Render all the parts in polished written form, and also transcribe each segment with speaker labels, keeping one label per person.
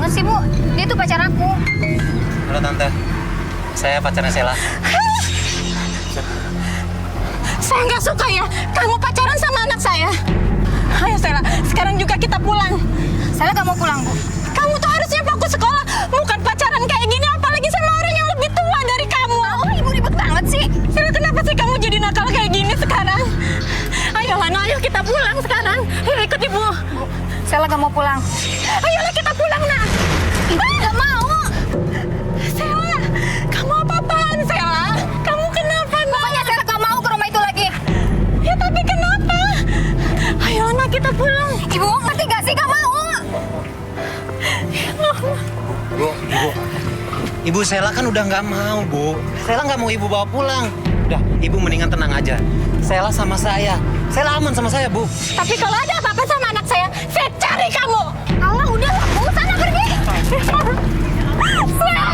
Speaker 1: banget sih, Bu. Dia tuh pacar aku.
Speaker 2: Halo Tante, saya pacarnya Sela.
Speaker 3: Saya nggak suka ya, kamu pacaran sama anak saya. Ayo Sela, sekarang juga kita pulang.
Speaker 1: Sela gak mau pulang, Bu.
Speaker 3: Kamu tuh harusnya fokus sekolah, bukan pacaran kayak gini, apalagi sama orang yang lebih tua dari kamu.
Speaker 1: Oh, Ibu ribet banget sih.
Speaker 3: Sela, kenapa sih kamu jadi nakal kayak gini sekarang? Ayo Hana, ayo kita pulang sekarang. Ayo ikut Ibu.
Speaker 1: Bu, Sela gak mau pulang.
Speaker 3: Ayolah kita pulang, nak.
Speaker 1: Ibu gak mau.
Speaker 3: Sela, kamu apa-apaan, Sela? Kamu kenapa, nak?
Speaker 1: Pokoknya Sela gak mau ke rumah itu lagi.
Speaker 3: Ya tapi kenapa? Ayo anak kita pulang.
Speaker 1: Ibu ngerti gak sih? Gak mau.
Speaker 2: Ibu Sela kan udah nggak mau, Bu. Sela nggak mau Ibu bawa pulang. Udah, Ibu mendingan tenang aja. Sela sama saya. Sela aman sama saya, Bu.
Speaker 3: Tapi kalau ada apa-apa sama anak saya cari kamu.
Speaker 1: Allah, udah lah, Bu. Sana pergi.
Speaker 3: Sela,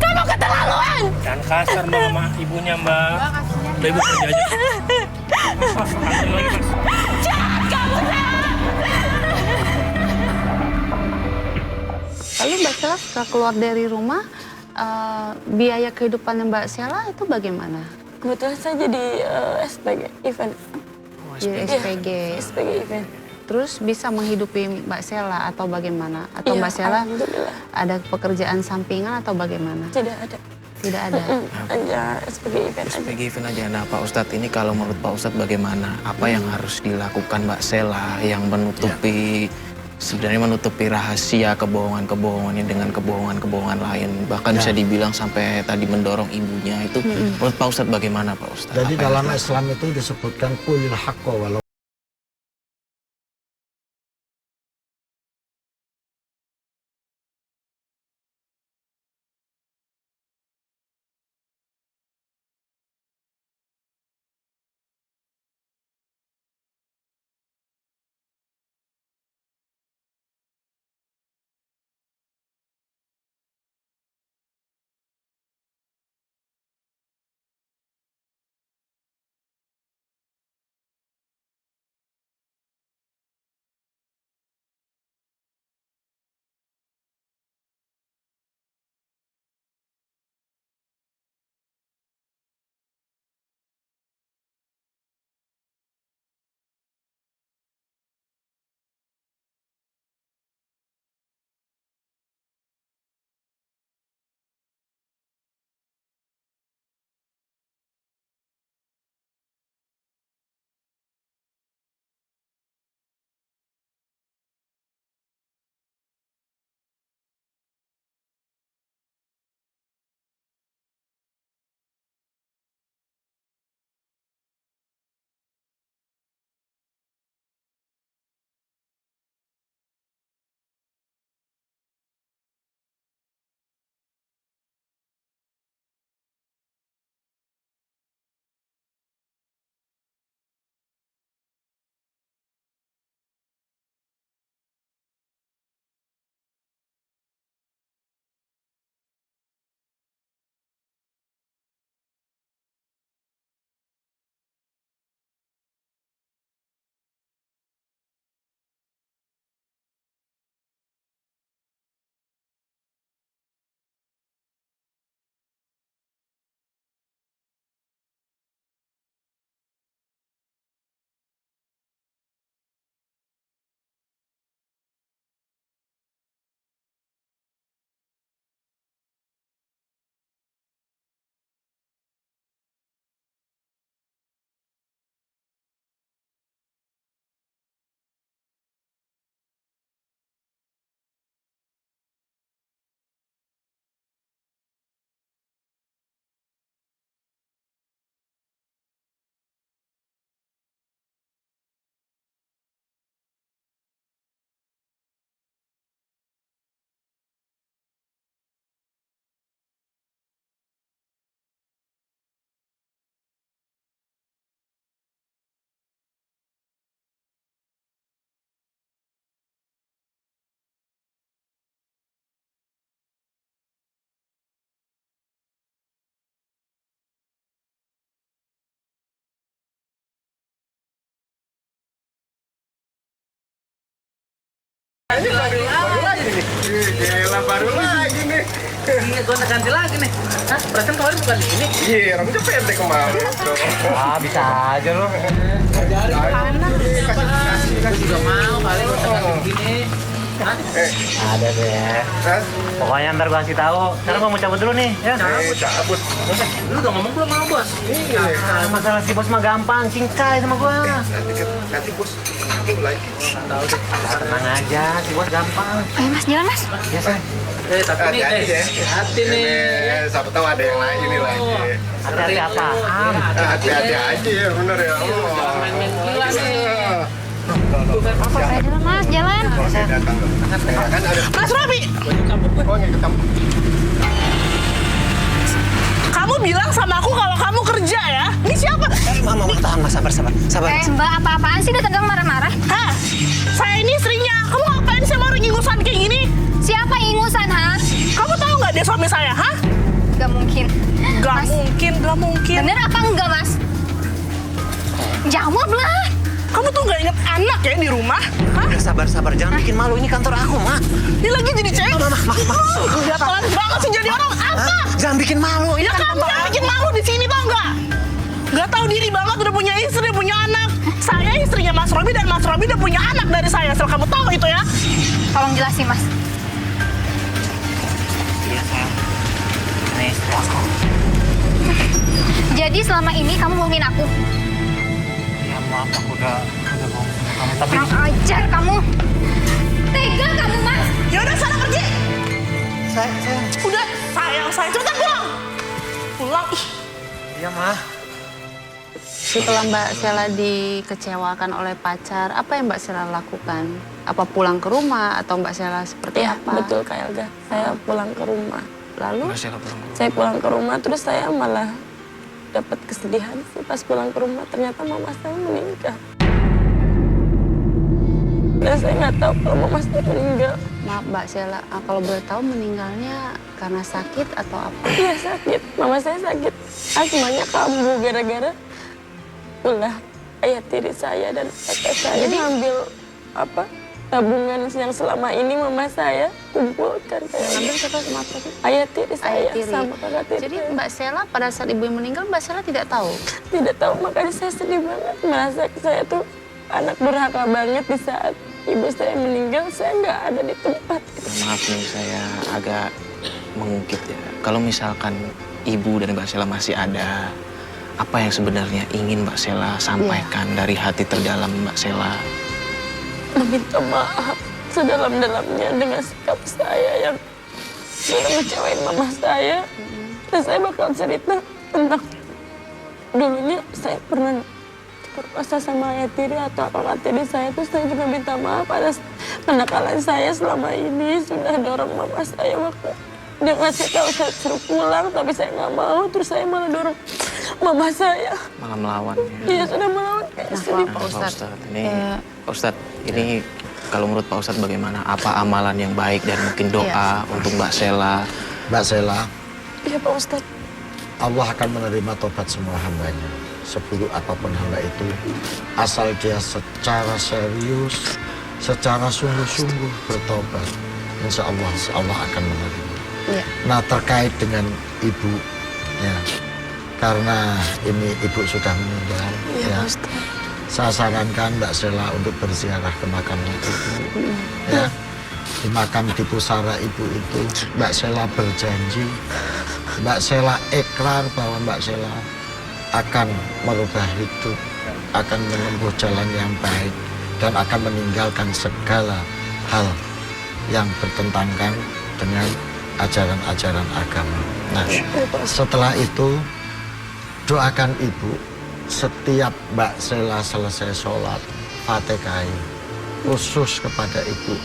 Speaker 3: kamu keterlaluan.
Speaker 4: Jangan kasar dong sama ibunya, Mbak. Udah Ibu kerja aja. Mas, ambil lagi, Mas.
Speaker 3: Jahat kamu, Sela.
Speaker 5: Lalu Mbak Sela setelah keluar dari rumah, biaya kehidupannya Mbak Sela itu bagaimana?
Speaker 6: Kebetulan saya jadi SPG event.
Speaker 5: Jadi SPG.
Speaker 6: SPG event.
Speaker 5: Terus bisa menghidupi Mbak Sela atau bagaimana? Atau
Speaker 6: Iya,
Speaker 5: Mbak Sela
Speaker 6: alhamdulillah.
Speaker 5: ada pekerjaan sampingan atau bagaimana?
Speaker 6: Tidak ada.
Speaker 5: Tidak ada.
Speaker 6: Hanya SPG event aja.
Speaker 7: SPG event aja. Nah Pak Ustadz, ini kalau menurut Pak Ustadz bagaimana? Apa yang harus dilakukan Mbak Sela yang menutupi sebenarnya menutupi rahasia kebohongan-kebohongan ini dengan kebohongan-kebohongan lain, bahkan bisa dibilang sampai tadi mendorong ibunya itu. Menurut Pak Ustadz bagaimana Pak Ustadz?
Speaker 8: Jadi
Speaker 7: Apa yang
Speaker 8: dalam
Speaker 7: harus-
Speaker 8: Islam itu disebutkan kulil haqqo walau
Speaker 9: baru lagi nih.
Speaker 2: Iya, gue ganti lagi nih. Hah, perasaan kemarin bukan ini.
Speaker 9: Iya, rambutnya pendek kemarin.
Speaker 2: Ah, bisa aja lo. Kasih juga mau kali lo kasih begini. Ada deh. Pokoknya ntar gue kasih tahu. Sekarang gue mau cabut dulu nih, ya.
Speaker 9: Cabut.
Speaker 2: Lu udah ngomong belum sama bos?
Speaker 9: Iya.
Speaker 2: Masalah si bos mah gampang, cincai sama gue.
Speaker 9: Nanti bos aku lagi.
Speaker 2: Tahu deh. Tenang aja, si bos gampang.
Speaker 1: Ayo mas, jalan mas.
Speaker 2: Ya, say. Tapi nih, hati nih.
Speaker 9: Siapa tahu ada yang lain ini lagi.
Speaker 2: Hati-hati apaan?
Speaker 9: Hati-hati aja ya, bener ya.
Speaker 2: Jangan main-main gila nih.
Speaker 1: Ayo jalan mas, jalan.
Speaker 9: Oke, datang. Kan ada.
Speaker 3: Mas Robi,
Speaker 9: Oh, ngikut kamu.
Speaker 3: kamu bilang sama aku kalau kamu kerja ya? Ini siapa?
Speaker 2: Mama, tahan mas, sabar.
Speaker 1: Mbak, apa-apaan sih udah tegang marah-marah?
Speaker 3: Hah? Saya ini istrinya. Kamu ngapain sama orang ingusan kayak gini?
Speaker 1: Siapa ingusan, ha?
Speaker 3: Kamu tahu nggak dia suami saya, hah?
Speaker 1: Gak mungkin.
Speaker 3: Gak mungkin.
Speaker 1: Bener apa enggak, mas? Jawab lah.
Speaker 3: Kamu tuh nggak inget anak ya di rumah? Hah?
Speaker 2: Udah sabar, jangan bikin malu. Ini kantor aku, Ma.
Speaker 3: Ini lagi jadi cewek.
Speaker 2: Ma.
Speaker 3: Udah pelan banget sih jadi orang apa?
Speaker 2: Jangan bikin malu. Ini
Speaker 3: Ya
Speaker 2: kan
Speaker 3: kamu
Speaker 2: kantor
Speaker 3: yang
Speaker 2: aku.
Speaker 3: bikin malu di sini tau nggak? Nggak tahu diri banget udah punya istri, punya anak. Saya istrinya Mas Robi dan Mas Robi udah punya anak dari saya. Asal kamu tahu itu ya.
Speaker 1: Tolong jelasin, mas.
Speaker 2: Iya, sayang. Ini istri aku.
Speaker 1: Jadi selama ini kamu bohongin aku.
Speaker 2: Ya, maaf, aku udah bohong sama kamu. Tapi
Speaker 1: Kurang ajar kamu. Tega kamu, mas.
Speaker 3: Ya udah sana pergi.
Speaker 2: sayang.
Speaker 3: Udah saya cepetan pulang. Pulang. Ih.
Speaker 2: Iya, Ma.
Speaker 5: Setelah Mbak Sela dikecewakan oleh pacar, apa yang Mbak Sela lakukan? Apa pulang ke rumah atau Mbak Sela seperti
Speaker 6: Ya,
Speaker 5: apa?
Speaker 6: betul Kak Elga. Saya pulang ke rumah.
Speaker 5: Lalu
Speaker 7: Mbak Sela pulang.
Speaker 6: Saya pulang ke rumah, terus saya malah dapat kesedihan sih pas pulang ke rumah. Ternyata mama saya meninggal. Dan saya nggak tahu kalau mama saya meninggal.
Speaker 5: maaf Mbak Sela, kalau boleh tahu meninggalnya karena sakit atau apa?
Speaker 6: Iya sakit, mama saya sakit. Asmanya kambuh gara-gara ulah ayah tiri saya dan kakak saya ngambil apa tabungan yang selama ini mama saya kumpulkan.
Speaker 5: Ngambil siapa maaf tadi?
Speaker 6: Ayah tiri saya
Speaker 5: Ayah tiri.
Speaker 6: sama kakak tiri.
Speaker 5: Jadi
Speaker 6: saya.
Speaker 5: Mbak Sela pada saat ibu yang meninggal Mbak Sela tidak tahu?
Speaker 6: Tidak tahu, makanya saya sedih banget. Merasa saya tuh anak durhaka banget di saat ibu saya meninggal, saya nggak ada di tempat.
Speaker 7: Maaf nih, saya agak mengungkit ya. Kalau misalkan ibu dan Mbak Sela masih ada, apa yang sebenarnya ingin Mbak Sela sampaikan dari hati terdalam Mbak Sela?
Speaker 6: Meminta maaf sedalam-dalamnya dengan sikap saya yang sudah ngecewain mama saya. Dan saya bakal cerita tentang dulunya saya pernah berkuasa sama ayah tiri atau kakak tiri saya, tuh saya juga minta maaf atas kenakalan saya selama ini. Sudah dorong mama saya waktu dia ngasih tahu saya suruh pulang, tapi saya nggak mau. Terus saya malah dorong mama saya.
Speaker 7: Malah melawan.
Speaker 6: Iya sudah melawan kayak sedih.
Speaker 7: Pak Ustadz, Pak Ustadz, ini kalau menurut Pak Ustadz bagaimana? Apa amalan yang baik dan mungkin doa untuk Mbak Sela?
Speaker 8: Mbak Sela,
Speaker 6: Iya Pak Ustadz.
Speaker 8: Allah akan menerima tobat semua hambanya. Seburuk apapun hamba itu, asal dia secara serius, secara sungguh-sungguh bertobat, insya Allah akan menerima.
Speaker 5: Iya.
Speaker 8: Nah, terkait dengan ibu, ya, karena ini ibu sudah meninggal,
Speaker 6: Iya
Speaker 8: ya,
Speaker 6: Pak Ustadz.
Speaker 8: saya sarankan Mbak Sela untuk berziarah ke makamnya ibu, ya. Di makam di pusara ibu itu, Mbak Sela berjanji, Mbak Sela ikrar bahwa Mbak Sela akan merubah hidup, akan menempuh jalan yang baik, dan akan meninggalkan segala hal yang bertentangan dengan ajaran-ajaran agama. Nah, setelah itu doakan ibu setiap Mbak Sela selesai sholat Fatihah khusus kepada ibu.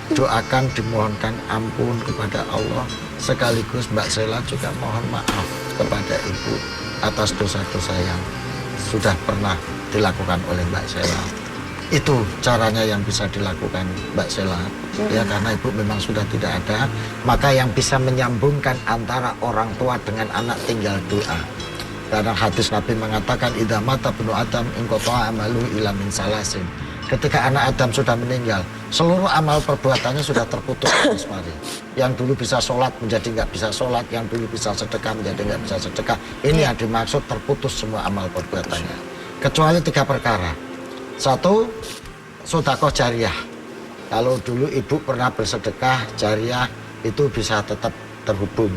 Speaker 8: Doakan dimohonkan ampun kepada Allah, sekaligus Mbak Sela juga mohon maaf kepada ibu atas dosa-dosa yang sudah pernah dilakukan oleh Mbak Sela. Itu caranya yang bisa dilakukan Mbak Sela, ya, karena ibu memang sudah tidak ada, maka yang bisa menyambungkan antara orang tua dengan anak tinggal doa. Karena hadis Nabi mengatakan idza mata ibnu Adam inqata'a amalu ila min salasin. Ketika anak Adam sudah meninggal, seluruh amal perbuatannya sudah terputus. Yang dulu bisa sholat menjadi nggak bisa sholat, yang dulu bisa sedekah menjadi nggak bisa sedekah. Ini yang dimaksud terputus semua amal perbuatannya. Kecuali 3 perkara. 1, sedekah jariyah. Kalau dulu ibu pernah bersedekah jariyah, itu bisa tetap terhubung.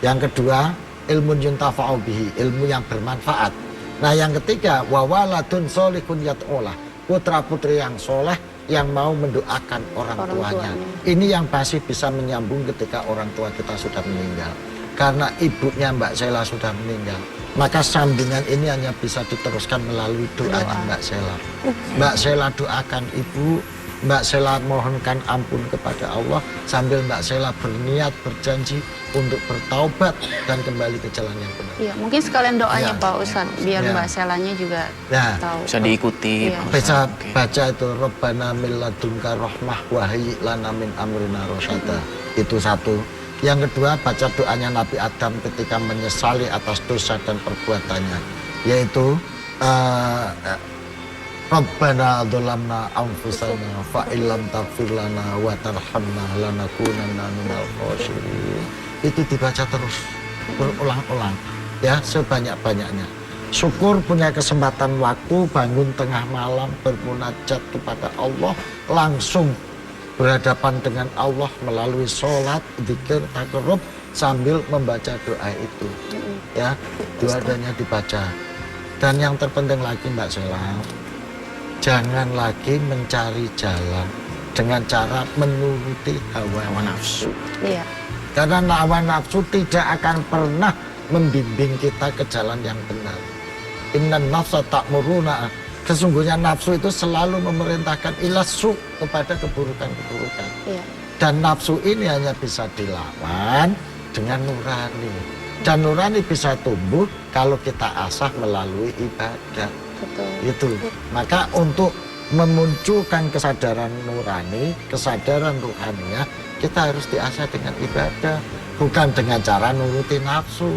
Speaker 8: Yang kedua, ilmu yuntafa'u bihi, ilmu yang bermanfaat. Nah yang ketiga, wa waladun sholihun yat'ulah, putra putri yang soleh yang mau mendoakan orang tuanya. Ini yang pasti bisa menyambung ketika orang tua kita sudah meninggal. Karena ibunya Mbak Sela sudah meninggal, maka sambungan ini hanya bisa diteruskan melalui doanya Mbak Sela. Mbak Sela doakan ibu, Mbak Sela mohonkan ampun kepada Allah, sambil Mbak Sela berniat, berjanji untuk bertaubat dan kembali ke jalan yang benar.
Speaker 5: Iya, mungkin sekalian doanya
Speaker 8: Ya.
Speaker 5: Pak Ustadz, biar Mbak Selanya juga
Speaker 8: Ya.
Speaker 5: tahu.
Speaker 7: Bisa diikuti.
Speaker 8: Bisa
Speaker 7: Pak Ustadz. Oke.
Speaker 8: baca itu Rabbana min ladunka rahmah wa hayyi lana min amrina rasyada. Itu 1. Yang kedua, baca doanya Nabi Adam ketika menyesali atas dosa dan perbuatannya, yaitu Rabbana dzalamna anfusana fa illam taghfir lana wa tarhamna lanakunanna minal khasirin. Itu dibaca terus berulang-ulang ya, sebanyak-banyaknya. Syukur punya kesempatan waktu bangun tengah malam bermunajat kepada Allah, langsung berhadapan dengan Allah melalui sholat, zikir, takarrub sambil membaca doa itu. Ya, dua-duanya dibaca. Dan yang terpenting lagi Mbak Sela, jangan lagi mencari jalan dengan cara menuruti hawa nafsu.
Speaker 5: Iya.
Speaker 8: Karena hawa nafsu tidak akan pernah membimbing kita ke jalan yang benar. Innan nafsa ta'muruna. Sesungguhnya nafsu itu selalu memerintahkan ilasu kepada keburukan-keburukan.
Speaker 5: Iya.
Speaker 8: Dan nafsu ini hanya bisa dilawan dengan nurani. Dan nurani bisa tumbuh kalau kita asah melalui ibadah.
Speaker 5: Betul.
Speaker 8: Itu. Maka untuk memunculkan kesadaran nurani, kesadaran ruhaninya, kita harus diasah dengan ibadah, bukan dengan cara nuruti nafsu,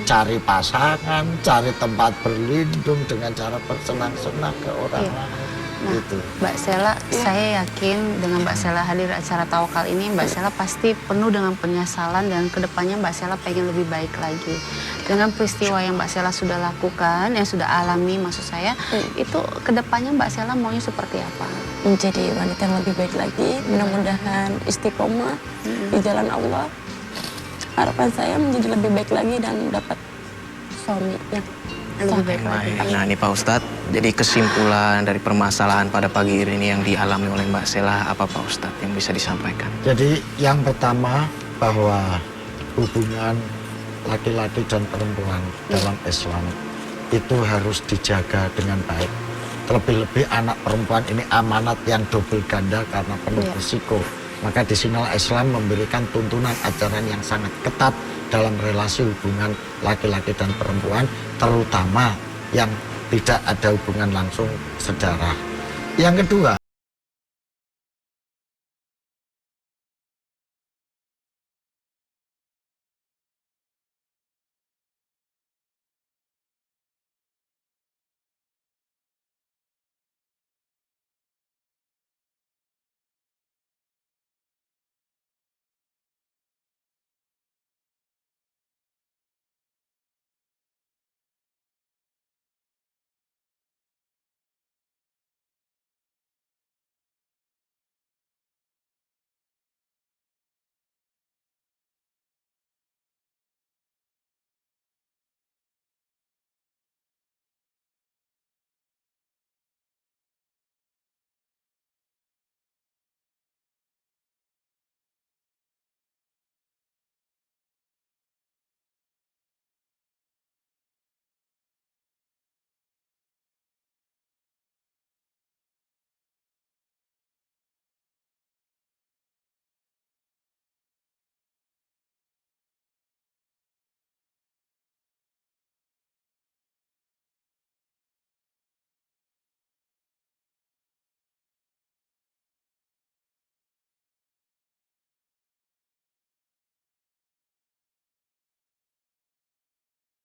Speaker 8: cari pasangan, cari tempat berlindung dengan cara bersenang-senang ke orang lain.
Speaker 5: Nah,
Speaker 8: Gitu.
Speaker 5: Mbak Sela, saya yakin dengan Mbak Sela hadir acara tawakal ini, Mbak Sela pasti penuh dengan penyesalan dan kedepannya Mbak Sela pengen lebih baik lagi. Dengan peristiwa yang Mbak Sela sudah lakukan, yang sudah alami maksud saya, itu kedepannya Mbak Sela maunya seperti apa?
Speaker 6: Menjadi wanita yang lebih baik lagi, mudah-mudahan istiqomah di jalan Allah. Harapan saya menjadi lebih baik lagi dan dapat suami yang
Speaker 5: Lebih baik lagi.
Speaker 7: Baik. Nah ini Pak Ustadz, jadi kesimpulan dari permasalahan pada pagi ini yang dialami oleh Mbak Sela, apa Pak Ustadz yang bisa disampaikan?
Speaker 8: Jadi yang pertama bahwa hubungan laki-laki dan perempuan dalam Islam itu harus dijaga dengan baik. Terlebih-lebih anak perempuan ini amanat yang double ganda karena penuh risiko. Maka di sinilah Islam memberikan tuntunan ajaran yang sangat ketat dalam relasi hubungan laki-laki dan perempuan, terutama yang tidak ada hubungan langsung sedarah. Yang kedua,